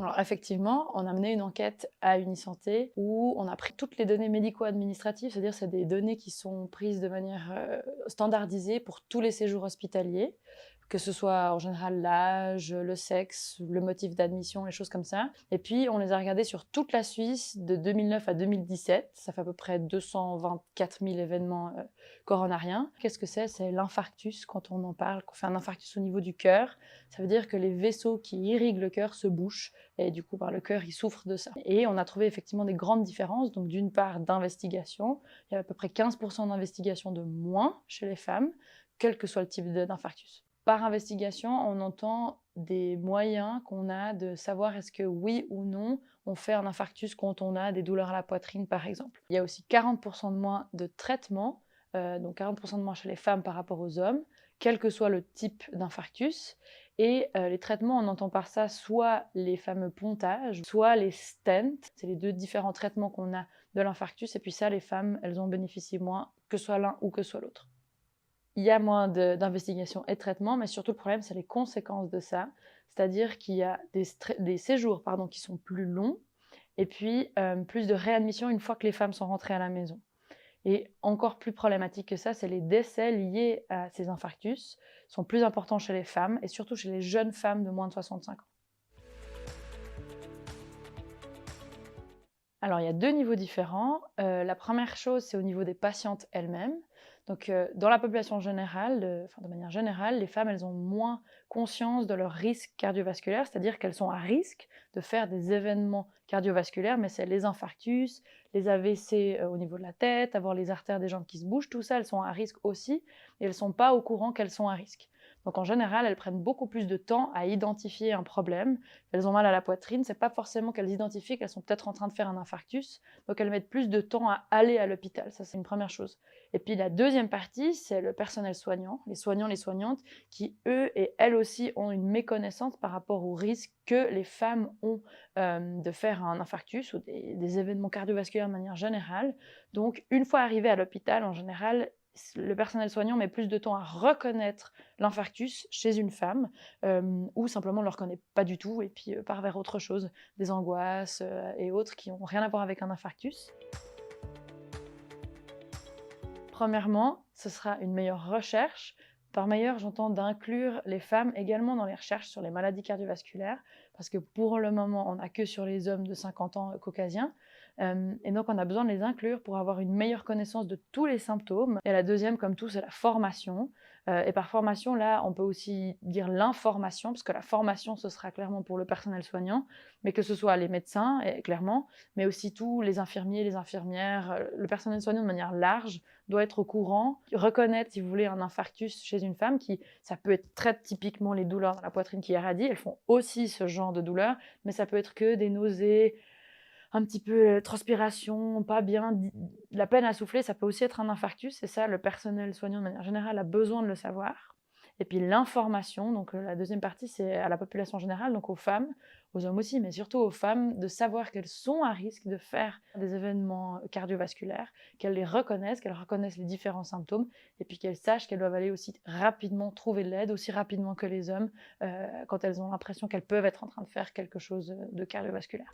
Alors effectivement, on a mené une enquête à Unisanté où on a pris toutes les données médico-administratives, c'est-à-dire c'est des données qui sont prises de manière standardisée pour tous les séjours hospitaliers, que ce soit en général l'âge, le sexe, le motif d'admission, les choses comme ça. Et puis on les a regardées sur toute la Suisse de 2009 à 2017, ça fait à peu près 224 000 événements coronariens. Qu'est-ce que c'est? C'est l'infarctus quand on en parle, qu'on fait un infarctus au niveau du cœur. Ça veut dire que les vaisseaux qui irriguent le cœur se bouchent et du coup, le cœur, il souffre de ça. Et on a trouvé effectivement des grandes différences. Donc d'une part, d'investigation, il y a à peu près 15% d'investigation de moins chez les femmes, quel que soit le type d'infarctus. Par investigation, on entend des moyens qu'on a de savoir est-ce que oui ou non on fait un infarctus quand on a des douleurs à la poitrine, par exemple. Il y a aussi 40% de moins de traitements, donc 40% de moins chez les femmes par rapport aux hommes, quel que soit le type d'infarctus. Et les traitements, on entend par ça soit les fameux pontages, soit les stents. C'est les deux différents traitements qu'on a de l'infarctus. Et puis ça, les femmes, elles en bénéficient moins, que ce soit l'un ou que ce soit l'autre. Il y a moins d'investigation et de traitement, mais surtout le problème, c'est les conséquences de ça. C'est-à-dire qu'il y a des séjours qui sont plus longs, et puis plus de réadmission une fois que les femmes sont rentrées à la maison. Et encore plus problématique que ça, c'est les décès liés à ces infarctus sont plus importants chez les femmes, et surtout chez les jeunes femmes de moins de 65 ans. Alors, il y a deux niveaux différents. La première chose, c'est au niveau des patientes elles-mêmes. Donc, dans la population générale, de manière générale, les femmes, elles ont moins conscience de leur risque cardiovasculaire, c'est-à-dire qu'elles sont à risque de faire des événements cardiovasculaires, mais c'est les infarctus, les AVC au niveau de la tête, avoir les artères des jambes qui se bougent, tout ça, elles sont à risque aussi, et elles ne sont pas au courant qu'elles sont à risque. Donc en général, elles prennent beaucoup plus de temps à identifier un problème. Elles ont mal à la poitrine, c'est pas forcément qu'elles identifient qu'elles sont peut-être en train de faire un infarctus, donc elles mettent plus de temps à aller à l'hôpital, ça c'est une première chose. Et puis la deuxième partie, c'est le personnel soignant, les soignants, les soignantes, qui eux et elles aussi ont une méconnaissance par rapport au risque que les femmes ont de faire un infarctus ou des événements cardiovasculaires de manière générale. Donc une fois arrivées à l'hôpital, en général, le personnel soignant met plus de temps à reconnaître l'infarctus chez une femme ou simplement ne le reconnaît pas du tout et puis part vers autre chose, des angoisses et autres qui n'ont rien à voir avec un infarctus. Premièrement, ce sera une meilleure recherche. Par meilleure, j'entends d'inclure les femmes également dans les recherches sur les maladies cardiovasculaires, parce que pour le moment, on n'a que sur les hommes de 50 ans caucasiens, et donc on a besoin de les inclure pour avoir une meilleure connaissance de tous les symptômes. Et la deuxième, comme tout, c'est la formation. Et par formation, là, on peut aussi dire l'information, parce que la formation, ce sera clairement pour le personnel soignant, mais que ce soit les médecins, clairement, mais aussi tous les infirmiers, les infirmières, le personnel soignant de manière large, doit être au courant, reconnaître, si vous voulez, un infarctus chez une femme, ça peut être très typiquement les douleurs dans la poitrine qui irradient, elles font aussi ce genre de douleurs, mais ça peut être que des nausées, un petit peu transpiration, pas bien, la peine à souffler, ça peut aussi être un infarctus, et ça, le personnel soignant de manière générale a besoin de le savoir. Et puis l'information, donc la deuxième partie, c'est à la population générale, donc aux femmes, aux hommes aussi, mais surtout aux femmes, de savoir qu'elles sont à risque de faire des événements cardiovasculaires, qu'elles les reconnaissent, qu'elles reconnaissent les différents symptômes, et puis qu'elles sachent qu'elles doivent aller aussi rapidement trouver de l'aide, aussi rapidement que les hommes, quand elles ont l'impression qu'elles peuvent être en train de faire quelque chose de cardiovasculaire.